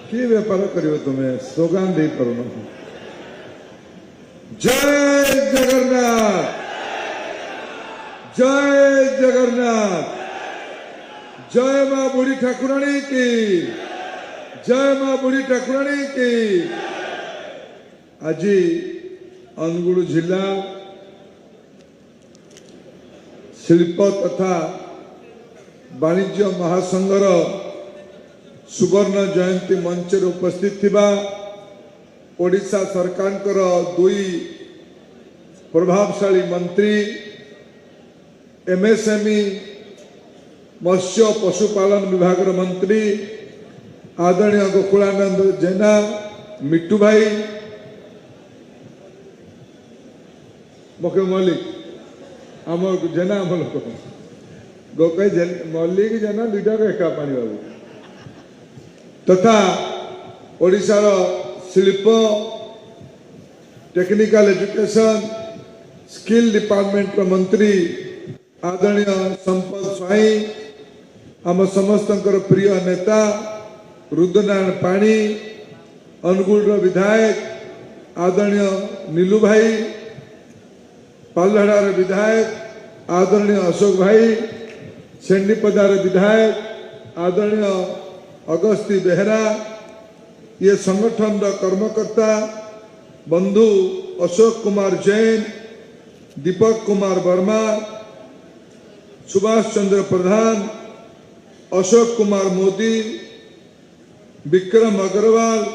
कि बेपार कर तुम्हें स्लोगान दे पार जय जगन्नाथ जय जगन्नाथ जय मां बुढ़ी ठाकुराणी की जय मां बुढ़ी ठाकुराणी की। आज अनुगुल जिला शिल्प तथा वाणिज्य महासंघर सुवर्ण जयंती मंच उपस्थित थिबा ओडिशा सरकार दुई प्रभावशाली मंत्री एमएसएमई मत्स्य पशुपालन विभाग मंत्री आदरणीय गोकुलानंद जेना मिट्टू भाई मुख्य मल्लिक आम जेना आम लोक गोकाई मल्लिक जेना दुईटा एका पानी बाबू तथा ओडिशार शिल्प टेक्निकल एजुकेशन स्किल डिपार्टमेंट मंत्री आदरणीय संपद स्वाई आम समस्त प्रिय नेता रुद्रनारायण पाणी अनुगुल विधायक आदरणीय नीलू भाई पालहड़ार विधायक आदरणीय अशोक भाई शेंडीपदार विधायक आदरणीय अगस्ती बेहरा ये संगठन कर्मकर्ता बंधु अशोक कुमार जैन दीपक कुमार वर्मा सुभाष चंद्र प्रधान अशोक कुमार मोदी विक्रम अग्रवाल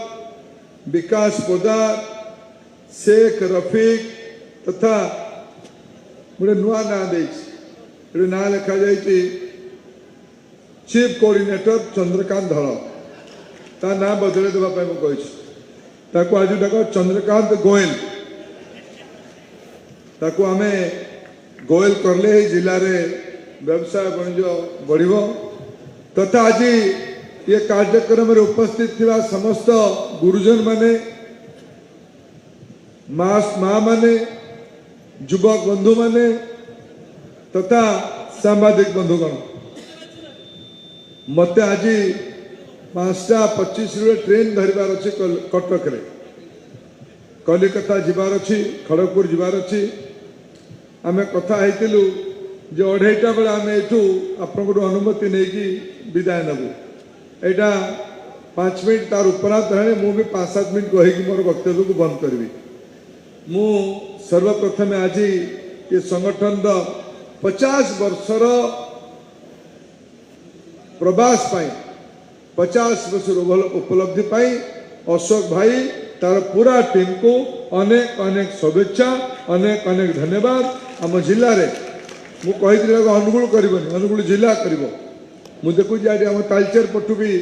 विकास पोदार शेख रफीक तथा गोटे नुआ ना ना लिखा जाइए चीफ कोऑर्डिनेटर चंद्रकांत धल ता ना बदल देवाई आज डाक चंद्रकांत गोयल ताकू आम गोयल करले जिले में व्यवसाय वाणिज्य बढ़ तथा आज ये कार्यक्रम में उपस्थित थिबा समस्त गुरुजन माने माँ माने युवक बंधु माने तथा सांबादिक बंधुगण मत आज 5:25 ट्रेन धरबार अच्छी कटक रे कलिकता जीवार अच्छी खड़गपुर जीवार अच्छी आम कथा होइतिलु जे 2:30 बेला आम एठू आपन अनुमति नहीं कि विदाय नबू एटा 5 मिनट तार उपरांत है मु भी 5-7 मिनट कहीकि मोर वक्तव्य को बंद करी मु सर्वप्रथम आज ये संगठन 50 वर्षर प्रवास पाई 50 वर्ष उपलब्धि पाई अशोक भाई तार पूरा टीम को अनेक अनेक शुभेच्छा अनेक अनेक धन्यवाद। आम जिले में मु कही अनुगुल कर अनुगुल जिला कर मु देखु आम तालचेर पटु भी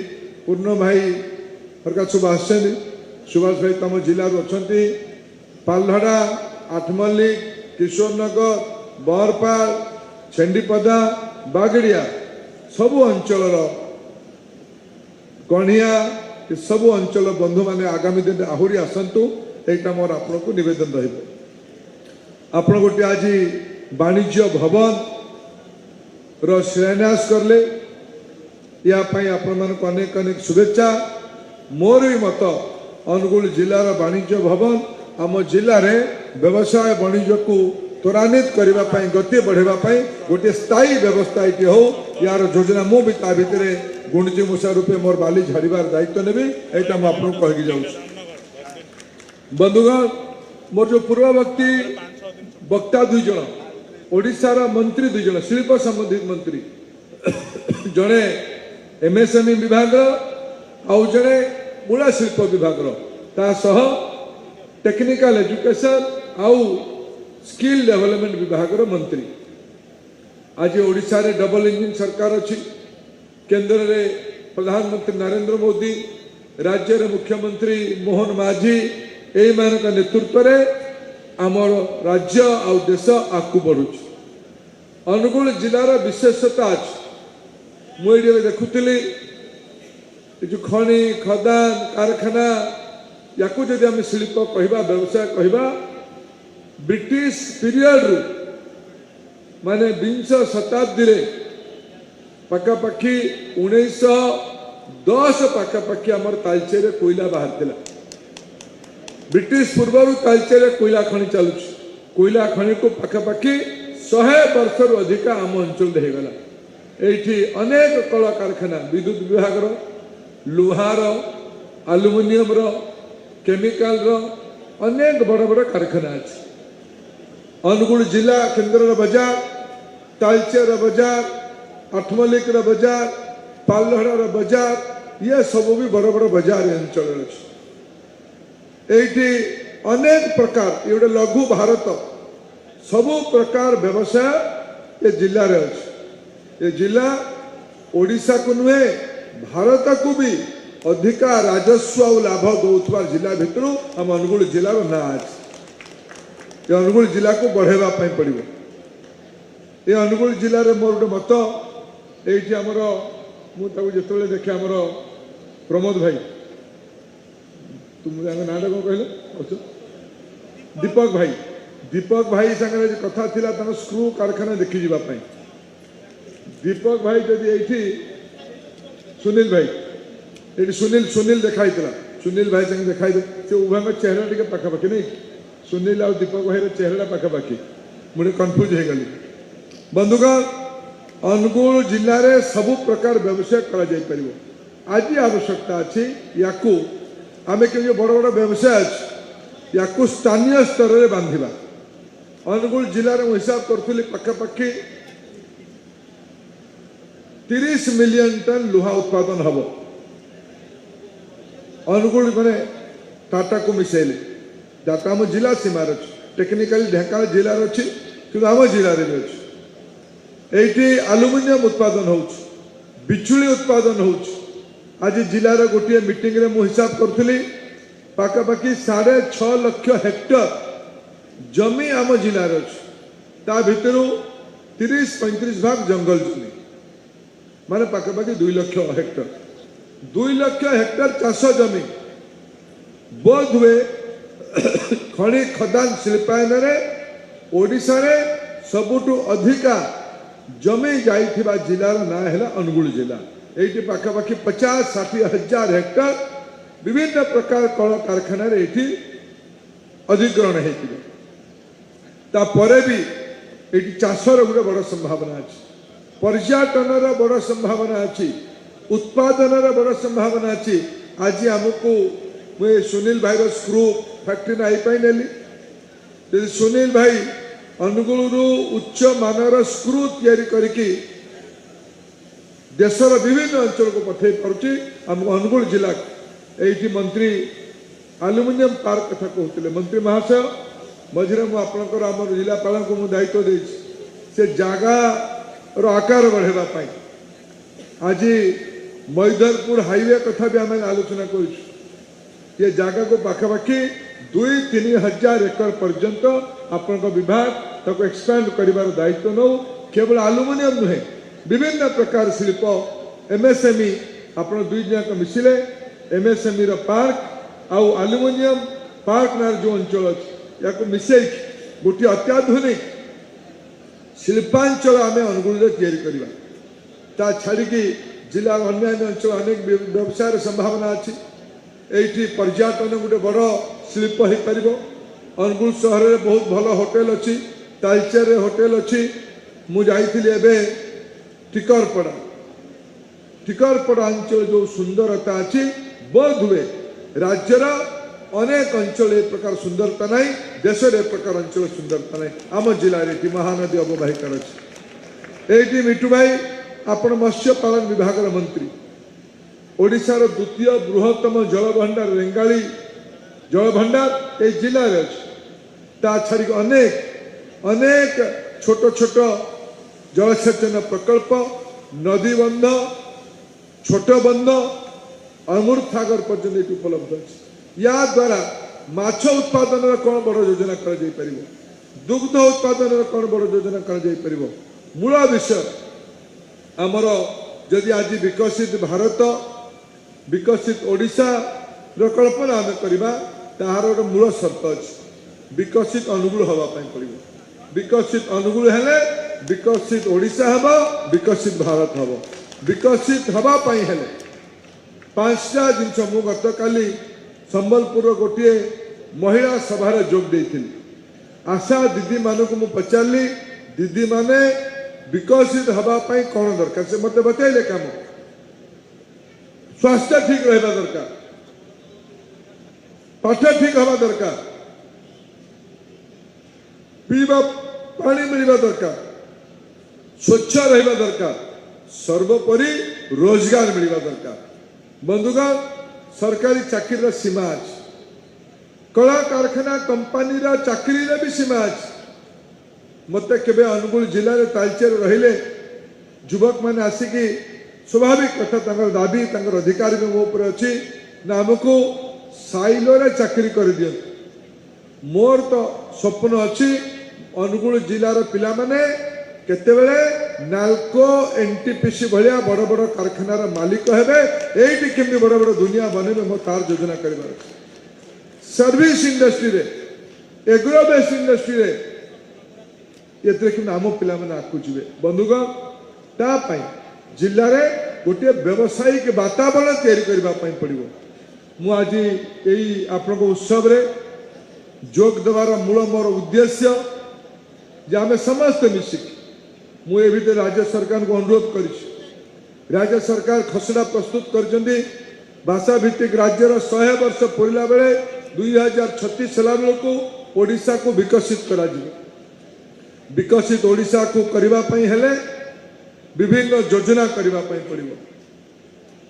पूर्ण भाई हरका सब आसछन सुभाष भाई तुम जिलू अच्छा पालहड़ा आठमल्लिक किशोरनगर बरपाल छेंडीपदा बागड़िया सबु अंचल गणिया सब अंचल बंधु माने आगामी दिन आहरी आसतु यहाँ मोर आपण को नवेदन रहा गोटे आज वाणिज्य भवन रो शिलान्यास करले यापाई आपण मानक अनेक अनेक शुभेच्छा। मोर भी मत अनुगुल जिलार वाणिज्य भवन आम जिले में व्यवसाय वाणिज्य को त्वरान्वित करने गति बढ़ाई गोटे स्थायी व्यवस्था ये हो यार योजना मु भी ता भितर गुणजी मूषा रूपे मोर बाली झाड़ार दायित्व नेबी यहाँ मुझे कहीकि जाऊँ बंधुगण मोर जो पूर्ववर्ती वक्ता 2 जन ओडिशार मंत्री 2 जन शिल्प संबंधित मंत्री जड़े एमएसएमई विभाग आउ जड़े मूला शिल्प विभाग सह टेक्निकल एजुकेशन आउ स्किल डेवलपमेंट विभाग मंत्री आज ओडिशा रे डबल इंजिन सरकार अच्छी केंद्र रे प्रधानमंत्री नरेंद्र मोदी राज्य रे मुख्यमंत्री मोहन माझी एई मानक नेतृत्व रे आमर राज्य आउ देश आगू बढ़ुଛି। अनुगुल जिलार विशेषता अच्छी मुझे देखुली जो खनि खदान कारखाना या जदि आम शिल्प कहवा व्यवसाय कहवा ब्रिटिश पीरियड रु माने 20 शताब्दी रे पखापाखि 1900 10 पाखापाखि आमर तालचेर कोईला बाहर थिला। ब्रिटिश पूर्व तालचेर कोईला खनि चलु कोईला खनि को पाखापाखि 100 वर्ष अधिक आम अंचल होगला। एठी अनेक कल कारखाना विद्युत विभाग लुहार आलुमिनियम केमिकल अनेक बड़ बड़ कारखाना अच्छे। अनुगुल जिला केन्द्र बजार तालचेर बजार आठमल्लिक बजार पालहड़ बजार ये सब भी बड़ बड़ बजार अंचल अच्छे। अनेक प्रकार ये गोटे लघु भारत सबु प्रकार व्यवसाय ये जिले में अच्छे। ये जिला ओडिशा को नुहे भारत को भी अधिका राजस्व और लाभ दौर जिला भितर आम अनुगुल जिलार ना अच्छे। ये अनुगुल जिला को बढ़ेवा पड़ो। ये अनुगुल जिले में मोर गोटे मत ये आमर मुझे देखे आमर प्रमोद भाई तुम ना कौन कहल दीपक भाई सागर कथा थिला स्क्रू कारखाना देखी जावाई। दीपक भाई जदि ये सुनील भाई ये सुनील देखाई सुनील भाई संगे देखाई से उभय चेहरा टे पाखापाखि नहीं सुनील और दीपक भाई चेहरा पाखापाखि मुझे कन्फ्यूज हो गली। बंधुगण अनुगुल जिले में सबु प्रकार व्यवसाय कर आज आवश्यकता अच्छी या आम के बड़ बड़ व्यवसाय अच्छे या स्थानीय स्तर में बांधा। अनुगुल जिले में हिसाब करी पाखापाखि 30 मिलियन टन लुहा उत्पादन हम अनुगुल माने टाटा को मिसेले टाटा आम जिला सीमार अच्छे टेक्निकाली ढेंकानाल जिलार अच्छी कि आम जिले में अच्छे। ये आलुमिनियम उत्पादन हो बिजुली उत्पादन हो। आज जिलार गोटे मीटिंग रे मु हिसाब करी पाखापाखि 6.5 लाख हेक्टर जमी आम जिलार अच्छे। ता भितर 30-35 भाग जंगल जमी माने पाखापाखि 2 लाख हेक्टर 2 लाख हेक्टर चाष जमी बोध हुए खनि खदान शिल्पायन ओडिशा रे सबुठु अधिका जमी जाइथिबा जिलार ना है अनुगुल जिला। ये पाखापाखि 50-60 हजार हेक्टर विभिन्न प्रकार कल कारखाना ये अधिग्रहण होता भी ये चाषर गोटे बड़ संभावना अच्छी पर्यटन बड़ संभावना अच्छी उत्पादन बड़ संभावना अच्छी। आज आमको मुझे सुनील भाई स्क्रू फैक्ट्री नाई नेली सुनील भाई अनुगुल उच्च मानर स्क्रू तैयारी करके देशर विभिन्न अंचल को पठे पार्टी आमको अनुगुल जिला ये मंत्री आलुमिनियम पार्क कथा कहते मंत्री महाशय मझे मुझे आम जिलापाल को मुझे दायित्व दे से जगार आकार बढ़ावाई आज मैदरपुर हाईवे कथा भी आम आलोचना कर जगह को पाखापाखि 2-3 हजार एकड़ पर्यंत आपण विभाग ताको एक्सपैंड करिवार दायित्व नौ केवल आलुमिनियम नुहे विभिन्न प्रकार शिल्प एमएसएमई आपण दुई जाक मिसिले एमएसएमई रो पार्क आउ आलुमिनियम पार्क नार जो अंचल अच्छे या मिसई गोटे अत्याधुनिक शिल्पांचल आम अनुगुल तैयारी करवा छाड़ी जिलार अन्य अंचल अनेक व्यवसाय संभावना अच्छी। ये पर्यटन गोटे बड़ शिल्प हो पार अनुगुल सहर में बहुत भल होटेल अच्छी तालचेर होटेल अच्छी मुझे टिकरपड़ा अंचल जो सुंदरता अच्छी बोध हुए राज्यर अनेक अंचल ए प्रकार सुंदरता ना देश ए प्रकार अंचल सुंदरता ना आम जिले में महानदी अवबाहिका अच्छी। ये मिठू भाई आपण मत्स्य पालन विभाग मंत्री ओडिशार द्वितीय बृहत्तम जलभंडार रेंगाली जलभंडार ये जिले में अच्छे छाड़ी अनेक अनेक छोट छोट जलसेचन प्रकल्प नदी बंध छोट बंध अमृत सागर पर्यटन उपलब्ध अच्छे। या द्वारा माछ उत्पादन कौन बड़ योजना कर दुग्ध उत्पादन कौन बड़ योजना कर मूल विषय आमर जदि आज विकसित भारत विकसित ओडिशा कल्पना आम करवा तार गोटे मूल शर्त अच्छे विकसित अनुगुल हाँपाई पड़ो विकसित अनुगुल हेले विकसित ओडिशा हम विकसित भारत हम विकसित हाँपाई हेले पांचटा जिनस मु गत काली संबलपुर गोटे महिला सभार जोग देती आशा दीदी मानक मु पचारि दीदी माने विकसित हवापाई कौन दरकार से मत बतैले कम स्वास्थ्य ठीक रहा दरकार पाठ ठीक हवा दरकार पीवा पानी मिलवा दरकार स्वच्छ रहा दरकार सर्वोपरि रोजगार मिलवा दरकार बंधुगण सरकारी चाकरी सीमा अच्छी कला कारखाना कंपानी चाकरी भी सीमा अच्छी मत केबे अनुगुल जिले में तालचेर रहिले युवक मैंने आसिकी स्वाभाविक कथा दाबी अधिकार भी मो ऊपर अच्छी ना आमको साइलो रे चाकरी कर दियो मोर तो स्वप्न अच्छी अनुगुल जिलार पिला माने केतेबेले नाल्को एनटीपीसी भलिया बड़ बड़ कारखानार मालिक हेबे एठी केमि बड़ बड़ दुनिया बनेबे मो तार योजना करबार सर्विस इंडस्ट्री रे एग्रो बेस्ड इंडस्ट्री रे एतरे कि आम पिला माने आकु जिवे बंधुगण ता पई जिल्ला रे गोटे व्यवसायिक वातावरण तैयारी करबा पई पड़िबो मु आज एई आपनको उत्सव रे जोग देवार मूल मोर उद्देश्य जे आमे समस्त मिसिक मुझे भीतर राज्य सरकार को अनुरोध कर राज्य सरकार खसड़ा प्रस्तुत कर भाषा भित्तिक राज्यर 100 वर्ष पूरा बेले 2036 को ओडिशा को विकसित करा विकसित ओडिशा को करबा पई हेले विभिन्न योजना करबा पई पड़िबो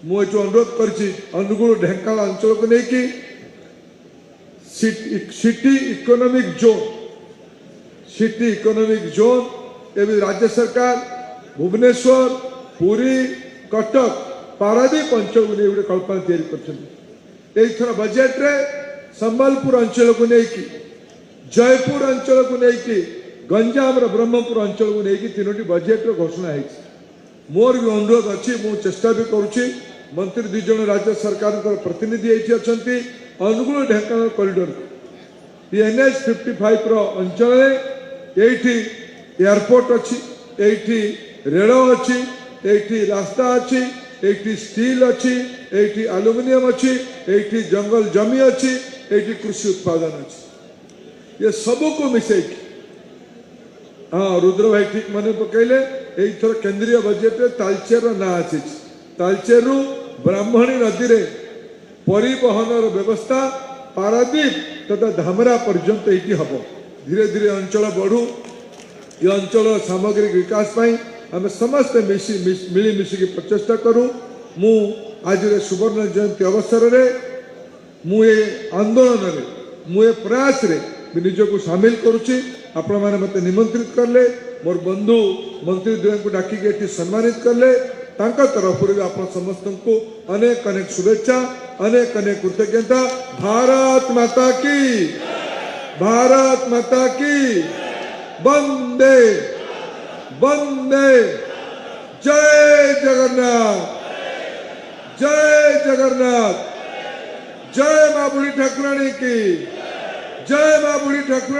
मु एचो अनुरोध करछि अनुगुल ढेंकानाल अंचल को लेकी सिटी इकोनॉमिक जोन एवं राज्य सरकार भुवनेश्वर पुरी कटक पारादीप अंचल को नहीं कल्पना तैयारी कर बजेट रे संबलपुर अंचल को लेकिन जयपुर अंचल को लेकिन गंजाम ब्रह्मपुर अंचल को लेकिन तीनोटी बजेट रो घोषणा है मोर भी अनुरोध अच्छी मु चेष्टा भी करुच्ची मंत्री दुई जन राज्य सरकार प्रतिनिधि ये अच्छा अनुगुल ढेंकानाल कॉरिडोर NH 55 रो अंचल ये एयरपोर्ट अच्छी एठी रेल अच्छी एठी रास्ता अच्छी एठी स्टील अच्छी एठी एल्युमिनियम अच्छी एठी जंगल जमी अच्छी एठी कृषि उत्पादन अच्छी ये सब को मिसे हाँ रुद्र भाई ठीक मन पकड़े थर केंद्रीय बजेट तालचेर ना आसी तालचेर ब्राह्मणी नदी रे परिवहन व्यवस्था पारादीप तथा धामरा पर्यंत ये हम धीरे धीरे अंचल बढ़ू ये अंचल सामग्रिक विकास पाई आम समस्त मिलमिशिकी प्रचेषा करूँ मु आज सुवर्ण जयंती अवसर रे मु ये आंदोलन रे मु ये प्रयास रे निजको सामिल करुच्ची आपण मैंने मत निमंत्रित करले मोर बंधु मंत्री द्वय को डाकिक ये सम्मानित करले तरफ आप समस्त को अनेक अनेक शुभेच्छा अनेक अनेक कृतज्ञता भारत माता की वंदे वंदे जय जगन्नाथ जय मां बुढ़ी ठाकुरानी की जय मां बुढ़ी ठाकुरानी।